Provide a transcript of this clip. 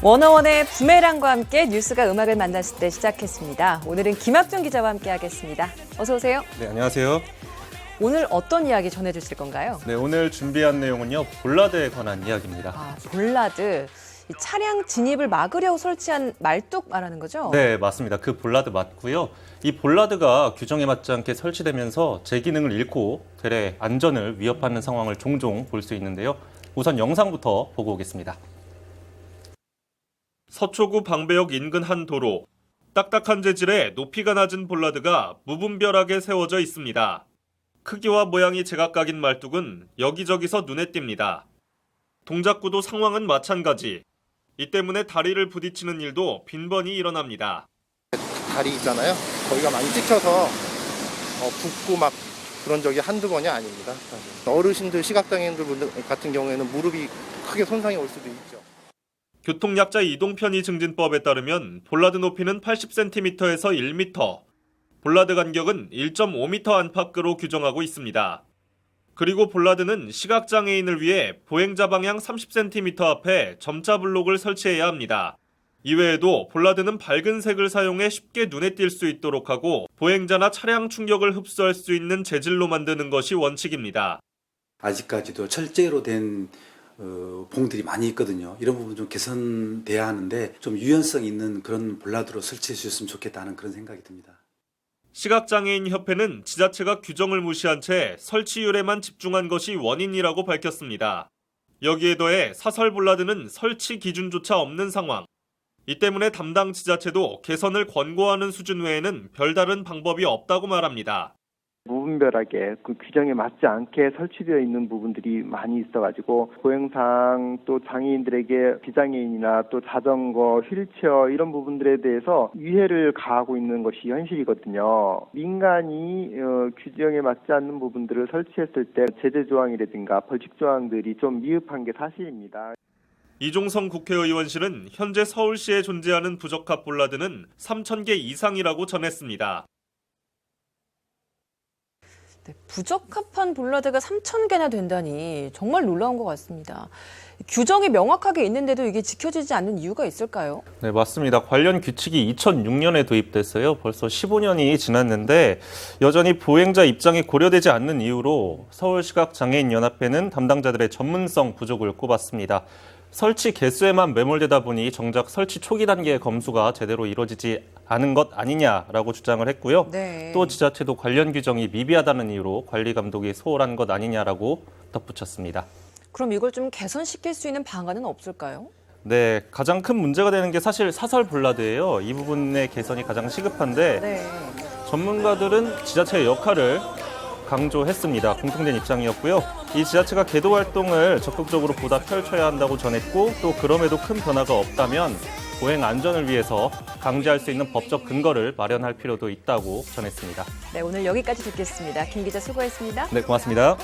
워너원의 부메랑과 함께 뉴스가 음악을 만났을 때 시작했습니다. 오늘은 김학중 기자와 함께하겠습니다. 어서 오세요. 네, 안녕하세요. 오늘 어떤 이야기 전해주실 건가요? 네, 오늘 준비한 내용은요, 볼라드에 관한 이야기입니다. 볼라드. 이 차량 진입을 막으려고 설치한 말뚝 말하는 거죠? 네, 맞습니다. 그 볼라드 맞고요. 이 볼라드가 규정에 맞지 않게 설치되면서 제 기능을 잃고 대래 안전을 위협하는 상황을 종종 볼 수 있는데요. 우선 영상부터 보고 오겠습니다. 서초구 방배역 인근 한 도로. 딱딱한 재질의 높이가 낮은 볼라드가 무분별하게 세워져 있습니다. 크기와 모양이 제각각인 말뚝은 여기저기서 눈에 띕니다. 동작구도 상황은 마찬가지. 이 때문에 다리를 부딪히는 일도 빈번히 일어납니다. 다리 있잖아요. 거기가 많이 찍혀서 붓고 막 그런 적이 한두 번이 아닙니다. 어르신들, 시각장애인들 분들 같은 경우에는 무릎이 크게 손상이 올 수도 있죠. 교통약자 이동편의 증진법에 따르면 볼라드 높이는 80cm에서 1m, 볼라드 간격은 1.5m 안팎으로 규정하고 있습니다. 그리고 볼라드는 시각장애인을 위해 보행자 방향 30cm 앞에 점자 블록을 설치해야 합니다. 이외에도 볼라드는 밝은 색을 사용해 쉽게 눈에 띌 수 있도록 하고 보행자나 차량 충격을 흡수할 수 있는 재질로 만드는 것이 원칙입니다. 아직까지도 철제로 된 봉들이 많이 있거든요. 이런 부분 좀 개선돼야 하는데 좀 유연성 있는 그런 볼라드로 설치해 주셨으면 좋겠다는 그런 생각이 듭니다. 시각장애인 협회는 지자체가 규정을 무시한 채 설치율에만 집중한 것이 원인이라고 밝혔습니다. 여기에 더해 사설 볼라드는 설치 기준조차 없는 상황. 이 때문에 담당 지자체도 개선을 권고하는 수준 외에는 별다른 방법이 없다고 말합니다. 무분별하게 그 규정에 맞지 않게 설치되어 있는 부분들이 많이 있어가지고 보행상 또 장애인들에게 비장애인이나 또 자전거, 휠체어 이런 부분들에 대해서 위해를 가하고 있는 것이 현실이거든요. 민간이 규정에 맞지 않는 부분들을 설치했을 때 제재 조항이라든가 벌칙 조항들이 좀 미흡한 게 사실입니다. 이종성 국회의원실은 현재 서울시에 존재하는 부적합 볼라드는 3,000개 이상이라고 전했습니다. 네, 부적합한 볼라드가 3,000개나 된다니 정말 놀라운 것 같습니다. 규정이 명확하게 있는데도 이게 지켜지지 않는 이유가 있을까요? 네, 맞습니다. 관련 규칙이 2006년에 도입됐어요. 벌써 15년이 지났는데 여전히 보행자 입장이 고려되지 않는 이유로 서울시각장애인연합회는 담당자들의 전문성 부족을 꼽았습니다. 설치 개수에만 매몰되다 보니 정작 설치 초기 단계의 검수가 제대로 이루어지지 않은 것 아니냐라고 주장을 했고요. 네. 또 지자체도 관련 규정이 미비하다는 이유로 관리 감독이 소홀한 것 아니냐라고 덧붙였습니다. 그럼 이걸 좀 개선시킬 수 있는 방안은 없을까요? 네, 가장 큰 문제가 되는 게 사실 사설 볼라드예요. 이 부분의 개선이 가장 시급한데 네. 전문가들은 지자체의 역할을 강조했습니다. 공통된 입장이었고요. 이 지자체가 계도 활동을 적극적으로 보다 펼쳐야 한다고 전했고 또 그럼에도 큰 변화가 없다면 보행 안전을 위해서 강제할 수 있는 법적 근거를 마련할 필요도 있다고 전했습니다. 네, 오늘 여기까지 듣겠습니다. 김 기자 수고했습니다. 네, 고맙습니다.